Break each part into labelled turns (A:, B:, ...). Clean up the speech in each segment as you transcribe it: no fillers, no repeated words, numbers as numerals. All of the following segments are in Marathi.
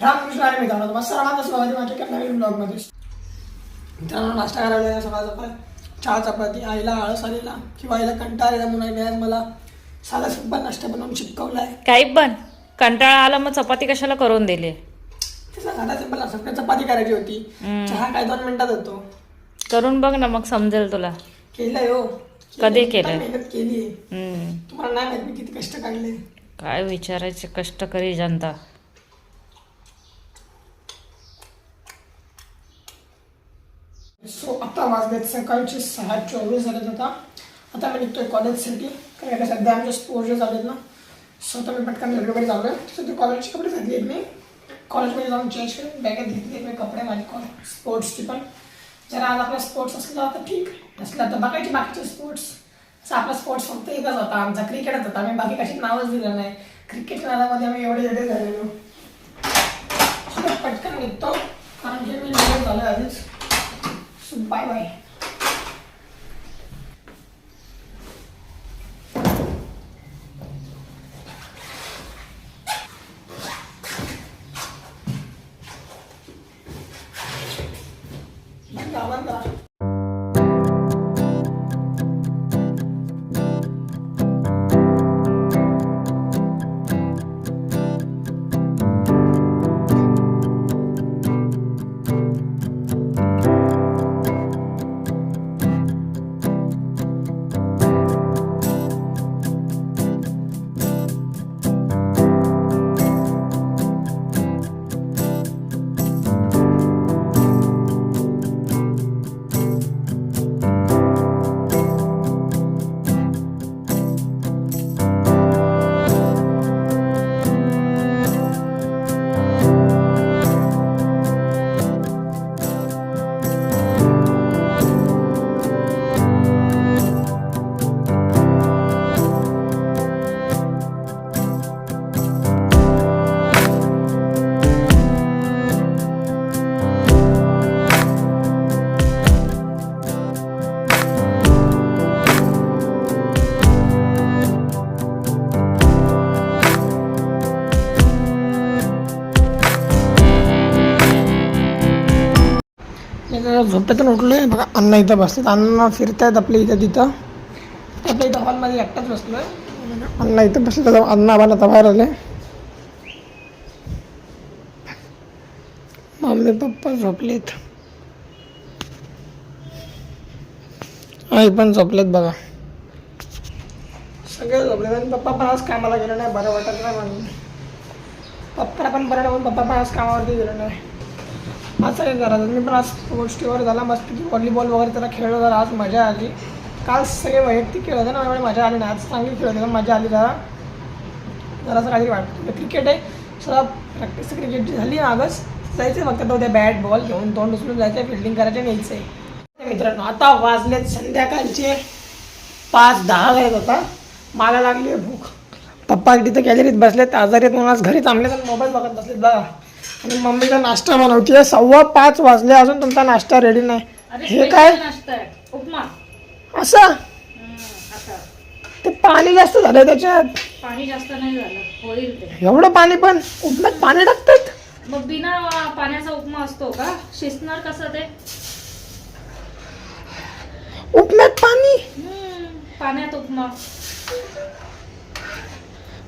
A: रामकृष्ण मित्रांनो, मस्त सर्वांचं स्वागत आहे माझ्या एका नवीन ब्लॉगमध्ये. मित्रांनो, नाश्ता करायला सकाळ सकाळ चहा चपाती, आईला आळस आलेला किंवा आईला कंटाळा आलेला म्हणून आज मला साधा सिंपल नाश्ता बनवून शिकवला आहे.
B: काही पण कंटाळा आला मग चपाती कशाला करून दिली?
A: साधा सिंपल असं चपाती करायची होती, चहा काय 2 मिनिटात होतो.
B: करून बघ ना, मग समजेल तुला.
A: केलंय हो.
B: कधी केलंय?
A: मेहनत केली. तुम्हाला नाही माहित मी किती कष्ट काढले. काय
B: विचारायचे, कष्टकरी जनता.
A: सो आता वाजलेत सकाळचे 6:24 झालेत. आता मी निघतोय कॉलेजसाठी, कारण सध्या आमचे स्पोर्ट्स चालू ना. सो आता मी पटकन रेल्वेकडे चालू आहे. सध्या कॉलेजचे कपडे घातले मी कॉलेजमध्ये जाऊन चेंज करून बॅगेत घेतली मी कपडे माझे स्पोर्ट्सची. पण जर आज आपला स्पोर्ट्स असला तर ठीक, नसला तर बघायचे बाकीचे स्पोर्ट्स. असं आपला स्पोर्ट्स फक्त एकच होता, आमचा क्रिकेटच होता. आम्ही बाकी कशी नावच दिलं नाही. क्रिकेट नावामध्ये आम्ही एवढे झालेलो. पटकन निघतो कारण की मी निघून झालं आधीच. Bye bye. झोपेतून उठलोय बघा. अण्णा इथं बसलेत, अण्णा फिरतायत आपल्या इथं तिथं. आपल्या इथं हॉलमध्ये एकटाच बसलोय. अण्णा इथं बसले, अण्णा आम्हाला आता बाहेर आले. मम्मी पप्पा झोपलेत, आई पण झोपलेत बघा. सगळे झोपलेत आणि पप्पा पण आज कामाला गेलो नाही, बरं वाटत नाही म्हणून. पप्पाला पण बरं नाही म्हणून पप्पा पण आज कामावरती गेलो नाही. असं काय करायचं. मी पण आज गोष्टीवर झाला मस्त की व्हॉलीबॉल वगैरे त्याला खेळलो, जरा आज मजा आली. काल सगळे वैयक्तिक खेळ होते ना, एवढी मजा आली नाही. आज चांगली खेळ होते, मजा आली. जरासं काहीतरी वाटतं. क्रिकेट आहे सगळं, प्रॅक्टिस क्रिकेटची झाली मागच. जायचं फक्त उद्या बॅट बॉल घेऊन तोंड उचलून जायचं, फिल्डिंग करायचं, न्यायचं आहे. मित्रांनो, आता वाजलेत संध्याकाळचे 5:10 झालेत. होता मला लागली आहे भूक. पप्पा तिथं गॅलरीत बसलेत, आजारी आहेत म्हणून आज घरी थांबले तर मोबाईल बघत बसलेत बघा. आणि मम्मीचा नाश्ता बनवते. 5:15 वाजले, अजून तुमचा नाश्ता रेडी नाही. हे काय
B: उपमा
A: असं? ते पाणी जास्त झालंय त्याच्यात.
B: पाणी जास्त नाही झालं, होईल ते.
A: एवढं पाणी पण उपम्यात पाणी टाकतात?
B: मग बिना पाण्याचा उपमा असतो का? शिजणार कसं ते?
A: उपम्यात पाणी,
B: पाण्यात उपमा.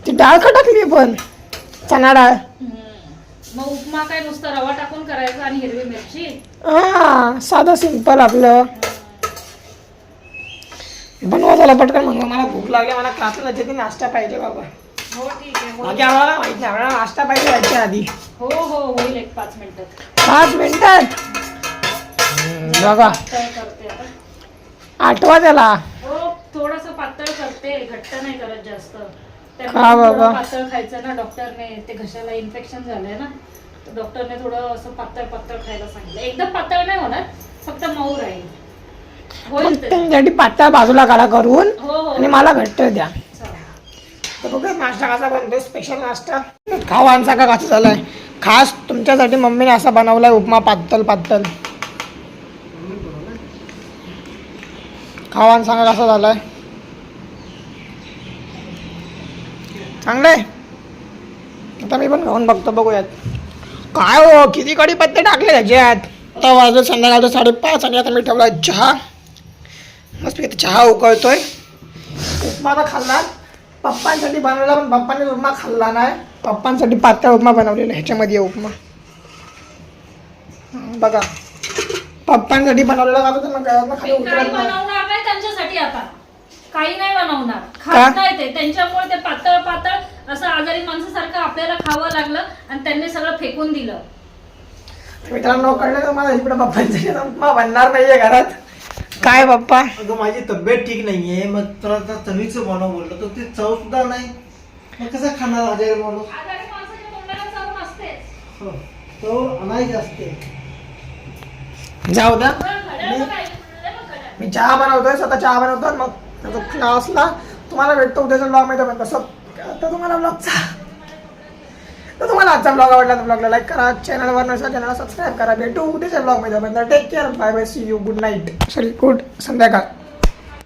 A: ती डाळ का टाकली पण? चणा डाळ.
B: मग उपमा काय नुसतं रवा टाकून करायचं आणि हिरवी मिरची?
A: हा, साधं सिंपल आपलं. बनवा झाला पटकन. म्हणून मला भूक लागली, मला क्लासला जायचे, नाश्ता पाहिजे बाबा.
B: हो ठीक आहे.
A: बाकी आम्हाला माहिती नाही, आम्हाला नाश्ता पाहिजे जायच्या आधी.
B: हो हो होईल, 5 मिनिटात.
A: 5 मिनिटात बघा.
B: करते आता.
A: आठवा त्याला.
B: हो, थोडंसं पातळ करते, घट्ट नाही करत जास्त.
A: हा बाबा,
B: पातळ खायचं ना. डॉक्टरने ते घशाला इन्फेक्शन झालंय ना, तर डॉक्टरने थोडं असं पातळ खायला सांगितलं. एकदम पातळ नाही होणार, फक्त मऊ राहील.
A: त्यासाठी पातळ बाजूला काढा करून.
B: हो हो,
A: आणि मला घट्ट द्या. तर बघा नाश्ता कसा बनतोय, स्पेशल नाश्ता. खावांचा का कसा झालाय, खास तुमच्यासाठी मम्मीने असा बनवलाय उपमा, पातळ. खावान सांगा कसा झालाय. चांगलं आहे. आता मी पण खाऊन बघतो, बघूयात. काय हो किती कढीपत्ते टाकले त्याच्यात. आता वाजलं संध्याकाळचं 5:30 आणि आता मी ठेवला चहा. मस्त इथे चहा उकळतोय. उपमा तर खाल्ला पप्पांसाठी बनवला पण पप्पांनी उपमा खाल्ला नाही. पप्पांसाठी पातळ उपमा बनवलेला ह्याच्यामध्ये उपमा बघा. पप्पांसाठी बनवलेला का तर मग खाली
B: काही
A: उतरत नाही.
B: बनवणार नाही त्यांच्यासाठी आता. काही नाही बनवणार. खात नाही ते. त्यांच्यामुळे ते पातळ पातळ असं आजारी माणसासारखं आपल्याला खावं लागलं आणि त्यांनी सगळं फेकून दिलं.
A: मित्रांनो कळलं तर मला इकडे पप्पांसाठी उपमा बनणार नाहीये घरात. काय पप्पा
C: अगं माझी तब्येत ठीक नाहीये, मग तुला आता चवीचं बनव बोललं तर ते चव सुद्धा नाही, मग कसं खाणार आजारी माणूस.
B: आजारी माणसाच्या तोंडाला चव नसतेच.
C: हो, चव आणायची असते.
A: जाऊ द्या.
B: घड्याळ बघा,
A: मी चहा बनवतोय स्वतः चहा बनवतो मग त्याचा क्लासला तुम्हाला भेटतो उद्याच्या ब्लॉग मध्ये. पण तसं तर तुम्हाला आजचा ब्लॉग आवडला तर ब्लॉगला लाईक करा. चॅनलवर नसेल चॅनलला सबस्क्राईब करा. भेटू उद्याच्या ब्लॉग मध्ये. Take care. Bye bye. See you. Good night. Sorry good संध्याकाळ.